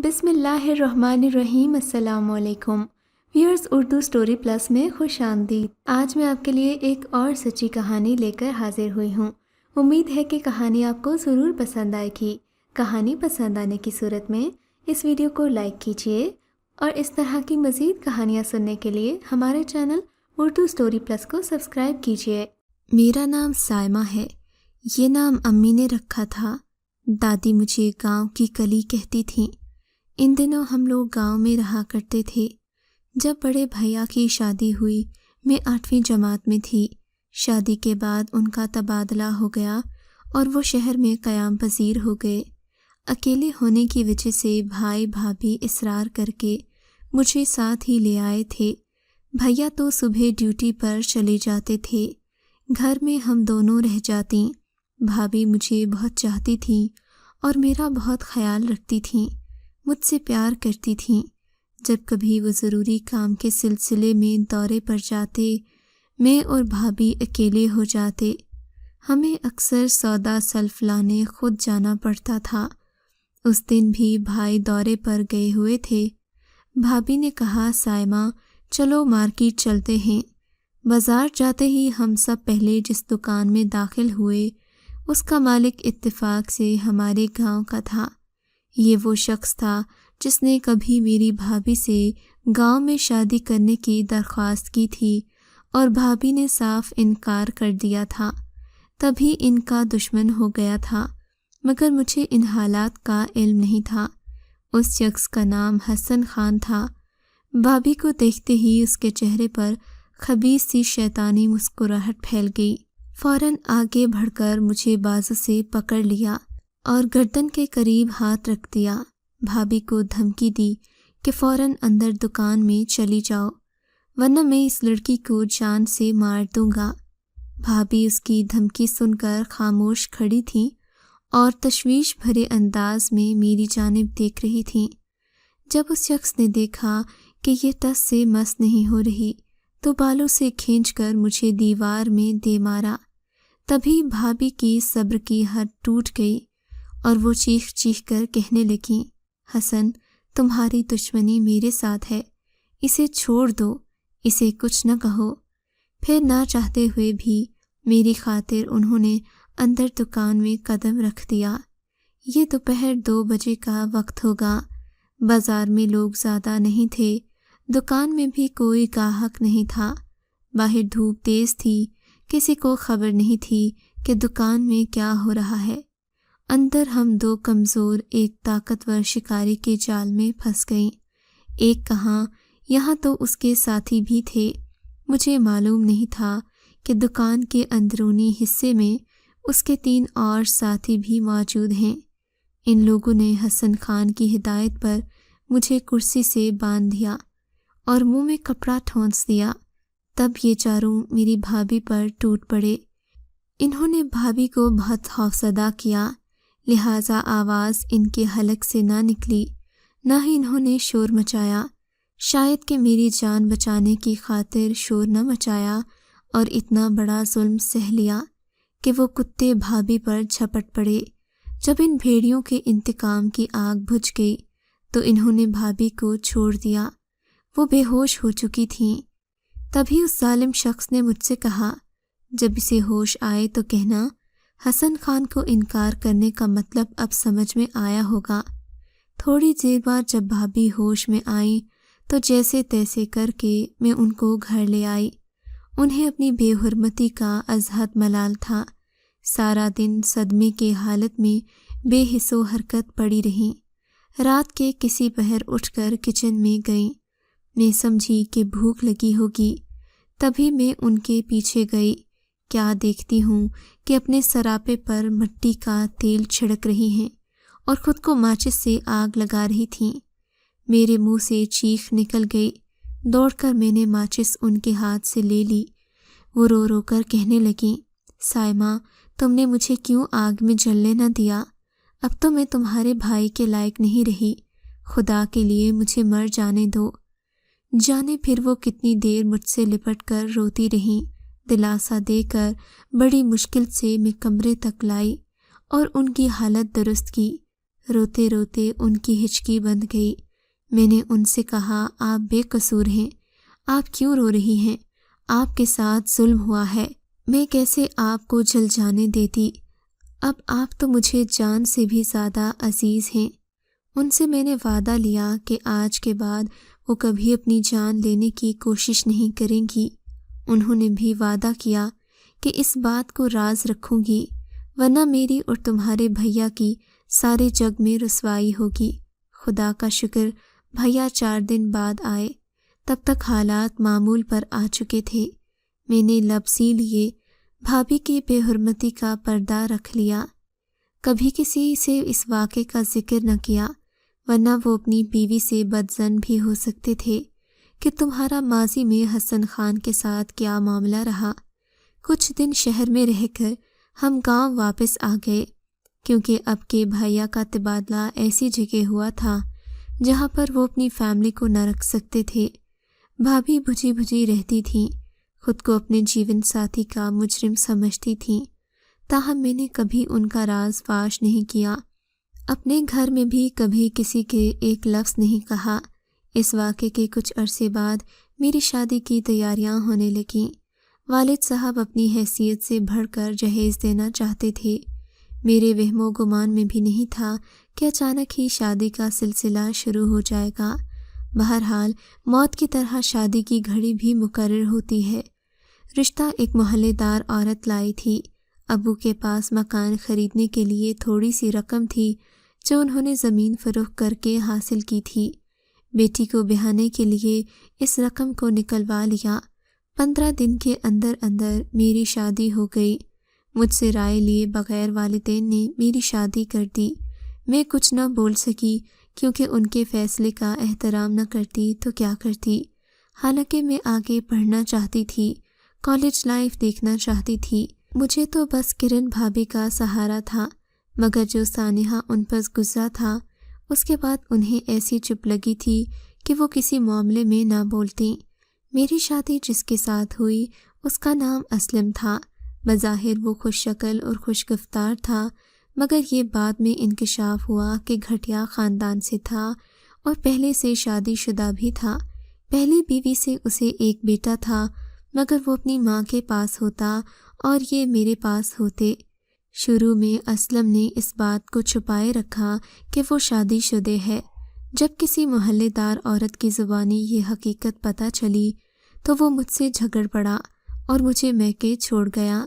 بسم اللہ الرحمن الرحیم۔ السلام علیکم ویورز، اردو سٹوری پلس میں خوش آمدید۔ آج میں آپ کے لیے ایک اور سچی کہانی لے کر حاضر ہوئی ہوں۔ امید ہے کہ کہانی آپ کو ضرور پسند آئے گی۔ کہانی پسند آنے کی صورت میں اس ویڈیو کو لائک کیجیے اور اس طرح کی مزید کہانیاں سننے کے لیے ہمارے چینل اردو سٹوری پلس کو سبسکرائب کیجیے۔ میرا نام سائمہ ہے۔ یہ نام امی نے رکھا تھا۔ دادی مجھے گاؤں کی کلی کہتی تھیں۔ ان دنوں ہم لوگ گاؤں میں رہا کرتے تھے۔ جب بڑے بھیا کی شادی ہوئی میں 8ویں جماعت میں تھی۔ شادی کے بعد ان کا تبادلہ ہو گیا اور وہ شہر میں قیام پذیر ہو گئے۔ اکیلے ہونے کی وجہ سے بھائی بھابھی اصرار کر کے مجھے ساتھ ہی لے آئے تھے۔ بھیا تو صبح ڈیوٹی پر چلے جاتے تھے، گھر میں ہم دونوں رہ جاتیں۔ بھابھی مجھے بہت چاہتی تھیں اور میرا بہت خیال رکھتی تھیں، مجھ سے پیار کرتی تھیں۔ جب کبھی وہ ضروری کام کے سلسلے میں دورے پر جاتے، میں اور بھابھی اکیلے ہو جاتے۔ ہمیں اکثر سودا سلف لانے خود جانا پڑتا تھا۔ اس دن بھی بھائی دورے پر گئے ہوئے تھے۔ بھابھی نے کہا، سائمہ چلو مارکیٹ چلتے ہیں۔ بازار جاتے ہی ہم سب پہلے جس دکان میں داخل ہوئے، اس کا مالک اتفاق سے ہمارے گاؤں کا تھا۔ یہ وہ شخص تھا جس نے کبھی میری بھابھی سے گاؤں میں شادی کرنے کی درخواست کی تھی اور بھابھی نے صاف انکار کر دیا تھا۔ تبھی ان کا دشمن ہو گیا تھا، مگر مجھے ان حالات کا علم نہیں تھا۔ اس شخص کا نام حسن خان تھا۔ بھابھی کو دیکھتے ہی اس کے چہرے پر خبیث سی شیطانی مسکراہٹ پھیل گئی۔ فوراً آگے بڑھ کر مجھے بازو سے پکڑ لیا اور گردن کے قریب ہاتھ رکھ دیا۔ بھابھی کو دھمکی دی کہ فوراً اندر دکان میں چلی جاؤ، ورنہ میں اس لڑکی کو جان سے مار دوں گا۔ بھابھی اس کی دھمکی سن کر خاموش کھڑی تھیں اور تشویش بھرے انداز میں میری جانب دیکھ رہی تھیں۔ جب اس شخص نے دیکھا کہ یہ ٹس سے مس نہیں ہو رہی تو بالوں سے کھینچ کر مجھے دیوار میں دے مارا۔ تبھی بھابھی کی صبر کی حد ٹوٹ گئی اور وہ چیخ چیخ کر کہنے لگیں، حسن تمہاری دشمنی میرے ساتھ ہے، اسے چھوڑ دو، اسے کچھ نہ کہو۔ پھر نہ چاہتے ہوئے بھی میری خاطر انہوں نے اندر دکان میں قدم رکھ دیا۔ یہ دوپہر 2 بجے کا وقت ہوگا۔ بازار میں لوگ زیادہ نہیں تھے، دکان میں بھی کوئی گاہک نہیں تھا۔ باہر دھوپ تیز تھی، کسی کو خبر نہیں تھی کہ دکان میں کیا ہو رہا ہے۔ اندر ہم 2 کمزور ایک طاقتور شکاری کے جال میں پھنس گئیں۔ ایک کہاں، یہاں تو اس کے ساتھی بھی تھے۔ مجھے معلوم نہیں تھا کہ دکان کے اندرونی حصے میں اس کے 3 اور ساتھی بھی موجود ہیں۔ ان لوگوں نے حسن خان کی ہدایت پر مجھے کرسی سے باندھ دیا اور منہ میں کپڑا ٹھونس دیا۔ تب یہ چاروں میری بھابھی پر ٹوٹ پڑے۔ انہوں نے بھابھی کو بہت خوفزدہ کیا، لہٰذا آواز ان کے حلق سے نہ نکلی، نہ ہی انہوں نے شور مچایا۔ شاید کہ میری جان بچانے کی خاطر شور نہ مچایا اور اتنا بڑا ظلم سہ لیا کہ وہ کتے بھابھی پر جھپٹ پڑے۔ جب ان بھیڑیوں کے انتقام کی آگ بجھ گئی تو انہوں نے بھابھی کو چھوڑ دیا۔ وہ بے ہوش ہو چکی تھیں۔ تبھی اس ظالم شخص نے مجھ سے کہا، جب اسے ہوش آئے تو کہنا، حسن خان کو انکار کرنے کا مطلب اب سمجھ میں آیا ہوگا۔ تھوڑی دیر بعد جب بھابھی ہوش میں آئیں تو جیسے تیسے کر کے میں ان کو گھر لے آئی۔ انہیں اپنی بے حرمتی کا ازحد ملال تھا۔ سارا دن صدمے کے حالت میں بے حس و حرکت پڑی رہیں۔ رات کے کسی پہر اٹھ کر کچن میں گئیں۔ میں سمجھی کہ بھوک لگی ہوگی، تبھی میں ان کے پیچھے گئی۔ کیا دیکھتی ہوں کہ اپنے سراپے پر مٹی کا تیل چھڑک رہی ہیں اور خود کو ماچس سے آگ لگا رہی تھیں۔ میرے منہ سے چیخ نکل گئی۔ دوڑ کر میں نے ماچس ان کے ہاتھ سے لے لی۔ وہ رو رو کر کہنے لگیں، سائمہ تم نے مجھے کیوں آگ میں جلنے نہ دیا؟ اب تو میں تمہارے بھائی کے لائق نہیں رہی، خدا کے لیے مجھے مر جانے دو۔ جانے پھر وہ کتنی دیر مجھ سے لپٹ کر روتی رہیں۔ دلاسا دے کر بڑی مشکل سے میں کمرے تک لائی اور ان کی حالت درست کی۔ روتے روتے ان کی ہچکی بند گئی۔ میں نے ان سے کہا، آپ بے قصور ہیں، آپ کیوں رو رہی ہیں؟ آپ کے ساتھ ظلم ہوا ہے، میں کیسے آپ کو جل جانے دیتی؟ اب آپ تو مجھے جان سے بھی زیادہ عزیز ہیں۔ ان سے میں نے وعدہ لیا کہ آج کے بعد وہ کبھی اپنی جان لینے کی کوشش نہیں کریں گی۔ انہوں نے بھی وعدہ کیا کہ اس بات کو راز رکھوں گی، ورنہ میری اور تمہارے بھیا کی سارے جگ میں رسوائی ہوگی۔ خدا کا شکر بھیا 4 دن بعد آئے، تب تک حالات معمول پر آ چکے تھے۔ میں نے لبسی لیے بھابھی کی بے حرمتی کا پردہ رکھ لیا۔ کبھی کسی سے اس واقعے کا ذکر نہ کیا، ورنہ وہ اپنی بیوی سے بدظن بھی ہو سکتے تھے کہ تمہارا ماضی میں حسن خان کے ساتھ کیا معاملہ رہا۔ کچھ دن شہر میں رہ کر ہم گاؤں واپس آ گئے، کیونکہ اب کے بھیا کا تبادلہ ایسی جگہ ہوا تھا جہاں پر وہ اپنی فیملی کو نہ رکھ سکتے تھے۔ بھابھی بجھی بجھی رہتی تھیں، خود کو اپنے جیون ساتھی کا مجرم سمجھتی تھیں، تاہم میں نے کبھی ان کا راز فاش نہیں کیا، اپنے گھر میں بھی کبھی کسی کے ایک لفظ نہیں کہا۔ اس واقعے کے کچھ عرصے بعد میری شادی کی تیاریاں ہونے لگیں۔ والد صاحب اپنی حیثیت سے بڑھ کر جہیز دینا چاہتے تھے۔ میرے وہم و گمان میں بھی نہیں تھا کہ اچانک ہی شادی کا سلسلہ شروع ہو جائے گا۔ بہرحال موت کی طرح شادی کی گھڑی بھی مقرر ہوتی ہے۔ رشتہ ایک محلے دار عورت لائی تھی۔ ابو کے پاس مکان خریدنے کے لیے تھوڑی سی رقم تھی جو انہوں نے زمین فروخت کر کے حاصل کی تھی۔ بیٹی کو بیاہنے کے لیے اس رقم کو نکلوا لیا۔ 15 دن کے اندر اندر میری شادی ہو گئی۔ مجھ سے رائے لیے بغیر والدین نے میری شادی کر دی۔ میں کچھ نہ بول سکی، کیونکہ ان کے فیصلے کا احترام نہ کرتی تو کیا کرتی۔ حالانکہ میں آگے پڑھنا چاہتی تھی، کالج لائف دیکھنا چاہتی تھی۔ مجھے تو بس کرن بھابھی کا سہارا تھا، مگر جو سانحہ ان پر گزرا تھا اس کے بعد انہیں ایسی چپ لگی تھی کہ وہ کسی معاملے میں نہ بولتیں۔ میری شادی جس کے ساتھ ہوئی اس کا نام اسلم تھا۔ بظاہر وہ خوش شکل اور خوش گفتار تھا، مگر یہ بعد میں انکشاف ہوا کہ گھٹیا خاندان سے تھا اور پہلے سے شادی شدہ بھی تھا۔ پہلی بیوی سے اسے ایک بیٹا تھا، مگر وہ اپنی ماں کے پاس ہوتا اور یہ میرے پاس ہوتے۔ شروع میں اسلم نے اس بات کو چھپائے رکھا کہ وہ شادی شدہ ہے۔ جب کسی محلے دار عورت کی زبانی یہ حقیقت پتہ چلی تو وہ مجھ سے جھگڑ پڑا اور مجھے میکے چھوڑ گیا۔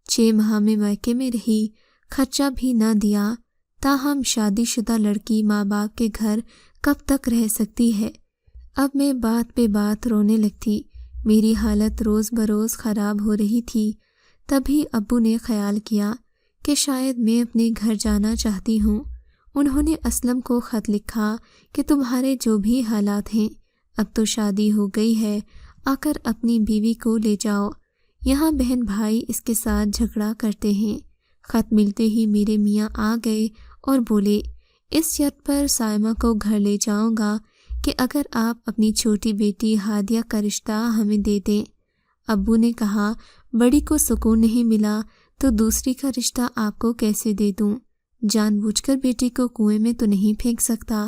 6 ماہ میں میکے میں رہی، خرچہ بھی نہ دیا۔ تاہم شادی شدہ لڑکی ماں باپ کے گھر کب تک رہ سکتی ہے؟ اب میں بات پہ بات رونے لگتی۔ میری حالت روز بروز خراب ہو رہی تھی۔ تبھی ابو نے خیال کیا کہ شاید میں اپنے گھر جانا چاہتی ہوں۔ انہوں نے اسلم کو خط لکھا کہ تمہارے جو بھی حالات ہیں، اب تو شادی ہو گئی ہے، آ کر اپنی بیوی کو لے جاؤ۔ یہاں بہن بھائی اس کے ساتھ جھگڑا کرتے ہیں۔ خط ملتے ہی میرے میاں آ گئے اور بولے، اس شرط پر سائمہ کو گھر لے جاؤں گا کہ اگر آپ اپنی چھوٹی بیٹی ہادیہ کا رشتہ ہمیں دے دیں۔ ابو نے کہا، بڑی کو سکون نہیں ملا تو دوسری کا رشتہ آپ کو کیسے دے دوں؟ جان بوجھ کر بیٹی کو کنویں میں تو نہیں پھینک سکتا۔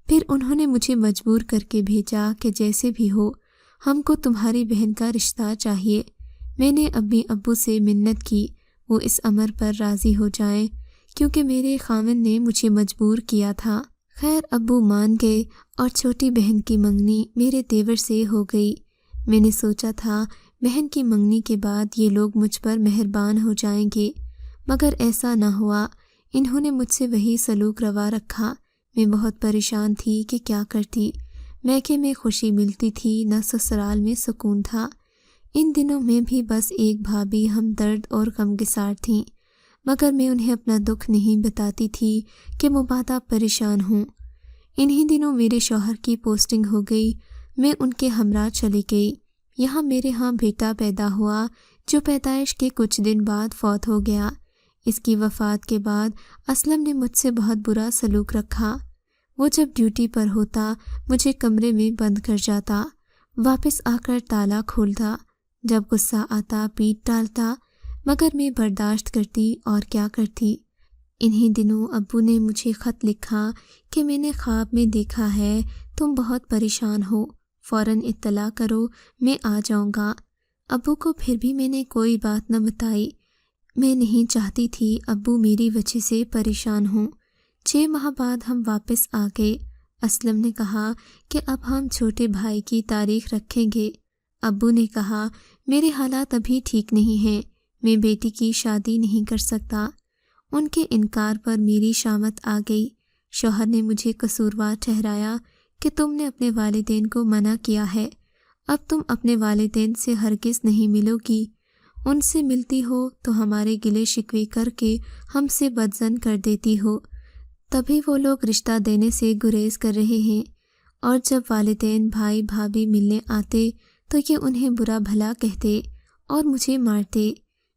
پھر انہوں نے مجھے مجبور کر کے بھیجا کہ جیسے بھی ہو ہم کو تمہاری بہن کا رشتہ چاہیے۔ میں نے اپنے ابو سے منت کی وہ اس امر پر راضی ہو جائیں، کیونکہ میرے خاوند نے مجھے مجبور کیا تھا۔ خیر ابو مان گئے اور چھوٹی بہن کی منگنی میرے دیور سے ہو گئی۔ میں نے سوچا تھا بہن کی منگنی کے بعد یہ لوگ مجھ پر مہربان ہو جائیں گے، مگر ایسا نہ ہوا۔ انہوں نے مجھ سے وہی سلوک روا رکھا۔ میں بہت پریشان تھی کہ کیا کرتی۔ میکے میں خوشی ملتی تھی، نہ سسرال میں سکون تھا۔ ان دنوں میں بھی بس ایک بھابھی ہمدرد اور غمگسار تھیں، مگر میں انہیں اپنا دکھ نہیں بتاتی تھی کہ مبادا پریشان ہوں۔ انہی دنوں میرے شوہر کی پوسٹنگ ہو گئی۔ میں ان کے ہمراہ چلی گئی۔ یہاں میرے ہاں بیٹا پیدا ہوا جو پیدائش کے کچھ دن بعد فوت ہو گیا۔ اس کی وفات کے بعد اسلم نے مجھ سے بہت برا سلوک رکھا۔ وہ جب ڈیوٹی پر ہوتا مجھے کمرے میں بند کر جاتا، واپس آ کر تالا کھولتا، جب غصہ آتا پیٹ ڈالتا، مگر میں برداشت کرتی اور کیا کرتی۔ انہی دنوں ابو نے مجھے خط لکھا کہ میں نے خواب میں دیکھا ہے تم بہت پریشان ہو، فوراً اطلاع کرو، میں آ جاؤں گا۔ ابو کو پھر بھی میں نے کوئی بات نہ بتائی۔ میں نہیں چاہتی تھی ابو میری وجہ سے پریشان ہوں۔ 6 ماہ بعد ہم واپس آ گئے۔ اسلم نے کہا کہ اب ہم چھوٹے بھائی کی تاریخ رکھیں گے۔ ابو نے کہا میرے حالات ابھی ٹھیک نہیں ہیں، میں بیٹی کی شادی نہیں کر سکتا۔ ان کے انکار پر میری شامت آ گئی۔ شوہر نے مجھے قصوروار ٹھہرایا کہ تم نے اپنے والدین کو منع کیا ہے، اب تم اپنے والدین سے ہرگز نہیں ملو گی، ان سے ملتی ہو تو ہمارے گلے شکوے کر کے ہم سے بدظن کر دیتی ہو، تبھی وہ لوگ رشتہ دینے سے گریز کر رہے ہیں، اور جب والدین بھائی بھابھی ملنے آتے تو یہ انہیں برا بھلا کہتے اور مجھے مارتے۔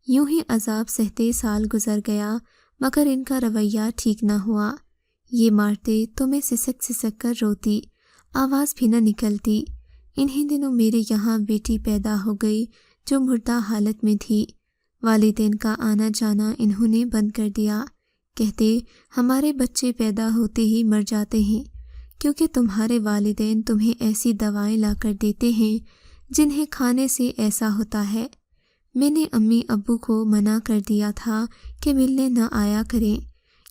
یوں ہی عذاب سہتے سال گزر گیا، مگر ان کا رویہ ٹھیک نہ ہوا۔ یہ مارتے تو میں سسک سسک کر روتی، آواز بھی نہ نکلتی۔ انہی دنوں میرے یہاں بیٹی پیدا ہو گئی جو مردہ حالت میں تھی۔ والدین کا آنا جانا انہوں نے بند کر دیا، کہتے ہمارے بچے پیدا ہوتے ہی مر جاتے ہیں کیونکہ تمہارے والدین تمہیں ایسی دوائیں لا کر دیتے ہیں جنہیں کھانے سے ایسا ہوتا ہے۔ میں نے امی ابو کو منع کر دیا تھا کہ ملنے نہ آیا کریں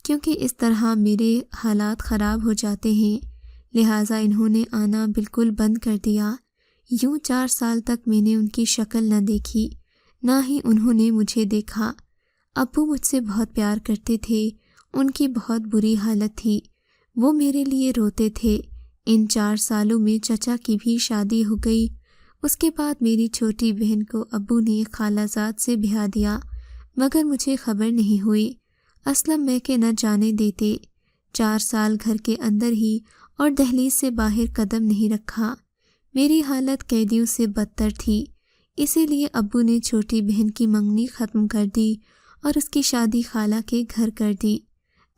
کیونکہ اس طرح میرے حالات خراب ہو جاتے ہیں، لہٰذا انہوں نے آنا بالکل بند کر دیا۔ یوں 4 سال تک میں نے ان کی شکل نہ دیکھی، نہ ہی انہوں نے مجھے دیکھا۔ ابو مجھ سے بہت پیار کرتے تھے، ان کی بہت بری حالت تھی، وہ میرے لیے روتے تھے۔ ان 4 سالوں میں چچا کی بھی شادی ہو گئی۔ اس کے بعد میری چھوٹی بہن کو ابو نے خالہ زاد سے بیاہ دیا، مگر مجھے خبر نہیں ہوئی۔ اسلم میں کہ نہ جانے دیتے۔ 4 سال گھر کے اندر ہی اور دہلیز سے باہر قدم نہیں رکھا۔ میری حالت قیدیوں سے بدتر تھی، اسی لیے ابو نے چھوٹی بہن کی منگنی ختم کر دی اور اس کی شادی خالہ کے گھر کر دی۔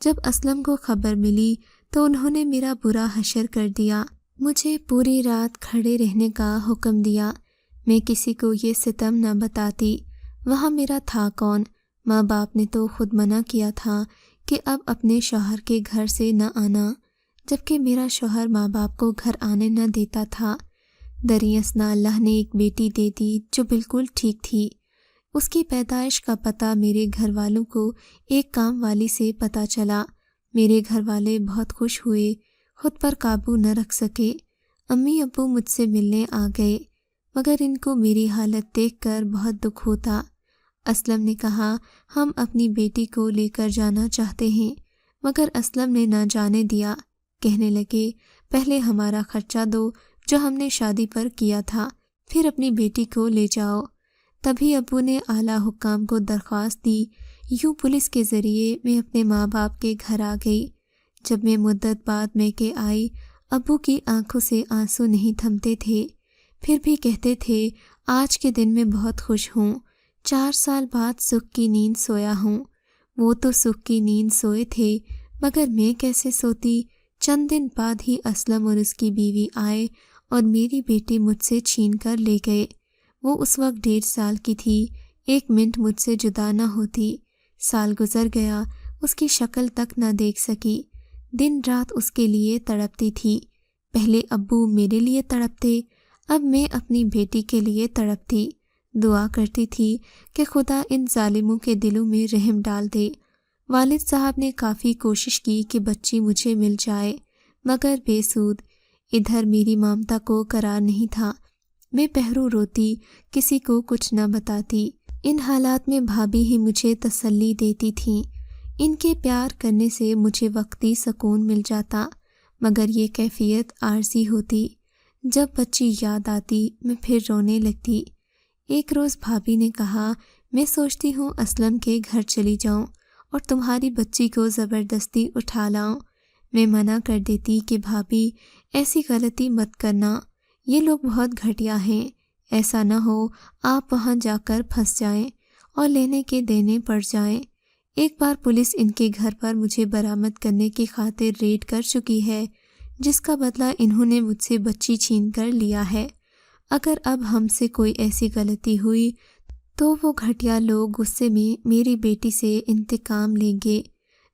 جب اسلم کو خبر ملی تو انہوں نے میرا برا حشر کر دیا، مجھے پوری رات کھڑے رہنے کا حکم دیا۔ میں کسی کو یہ ستم نہ بتاتی، وہاں میرا تھا کون؟ ماں باپ نے تو خود منع کیا تھا کہ اب اپنے شوہر کے گھر سے نہ آنا، جبکہ میرا شوہر ماں باپ کو گھر آنے نہ دیتا تھا۔ دریں اثنا اللہ نے ایک بیٹی دے دی جو بالکل ٹھیک تھی۔ اس کی پیدائش کا پتہ میرے گھر والوں کو ایک کام والی سے پتہ چلا۔ میرے گھر والے بہت خوش ہوئے، خود پر قابو نہ رکھ سکے۔ امی ابو مجھ سے ملنے آ گئے، مگر ان کو میری حالت دیکھ کر بہت دکھ ہوتا۔ اسلم نے کہا ہم اپنی بیٹی کو لے کر جانا چاہتے ہیں، مگر اسلم نے نہ جانے دیا۔ کہنے لگے پہلے ہمارا خرچہ دو جو ہم نے شادی پر کیا تھا، پھر اپنی بیٹی کو لے جاؤ۔ تبھی ابو نے اعلیٰ حکام کو درخواست دی۔ یوں پولیس کے ذریعے میں اپنے ماں باپ کے گھر آ گئی۔ جب میں مدت بعد میکے آئی، ابو کی آنکھوں سے آنسو نہیں تھمتے تھے، پھر بھی کہتے تھے آج کے دن میں بہت خوش ہوں، 4 سال بعد سکھ کی نیند سویا ہوں۔ وہ تو سکھ کی نیند سوئے تھے، مگر میں کیسے سوتی؟ چند دن بعد ہی اسلم اور اس کی بیوی آئے اور میری بیٹی مجھ سے چھین کر لے گئے۔ وہ اس وقت 1.5 سال کی تھی، 1 منٹ مجھ سے جدا نہ ہوتی۔ سال گزر گیا، اس کی شکل تک نہ دیکھ سکی۔ دن رات اس کے لیے تڑپتی تھی۔ پہلے ابو میرے لیے تڑپتے، اب میں اپنی بیٹی کے لیے تڑپتی۔ دعا کرتی تھی کہ خدا ان ظالموں کے دلوں میں رحم ڈال دے۔ والد صاحب نے کافی کوشش کی کہ بچی مجھے مل جائے، مگر بے سود۔ ادھر میری مامتا کو قرار نہیں تھا، میں پہرو روتی، کسی کو کچھ نہ بتاتی۔ ان حالات میں بھابھی ہی مجھے تسلی دیتی تھیں۔ ان کے پیار کرنے سے مجھے وقتی سکون مل جاتا، مگر یہ کیفیت عارضی ہوتی۔ جب بچی یاد آتی میں پھر رونے لگتی۔ ایک روز بھابھی نے کہا میں سوچتی ہوں اسلم کے گھر چلی جاؤں اور تمہاری بچی کو زبردستی اٹھا لاؤں۔ میں منع کر دیتی کہ بھابھی ایسی غلطی مت کرنا، یہ لوگ بہت گھٹیا ہیں، ایسا نہ ہو آپ وہاں جا کر پھنس جائیں اور لینے کے دینے پڑ جائیں۔ ایک بار پولیس ان کے گھر پر مجھے برآمد کرنے کی خاطر ریڈ کر چکی ہے، جس کا بدلہ انہوں نے مجھ سے بچی چھین کر لیا ہے۔ اگر اب ہم سے کوئی ایسی غلطی ہوئی تو وہ گھٹیا لوگ غصے میں میری بیٹی سے انتقام لیں گے۔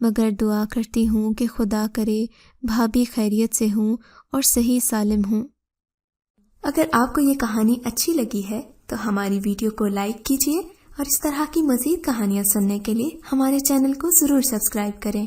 مگر دعا کرتی ہوں کہ خدا کرے بھابھی خیریت سے ہوں اور صحیح سالم ہوں۔ اگر آپ کو یہ کہانی اچھی لگی ہے تو ہماری ویڈیو کو لائک کیجیے اور اس طرح کی مزید کہانیاں سننے کے لیے ہمارے چینل کو ضرور سبسکرائب کریں۔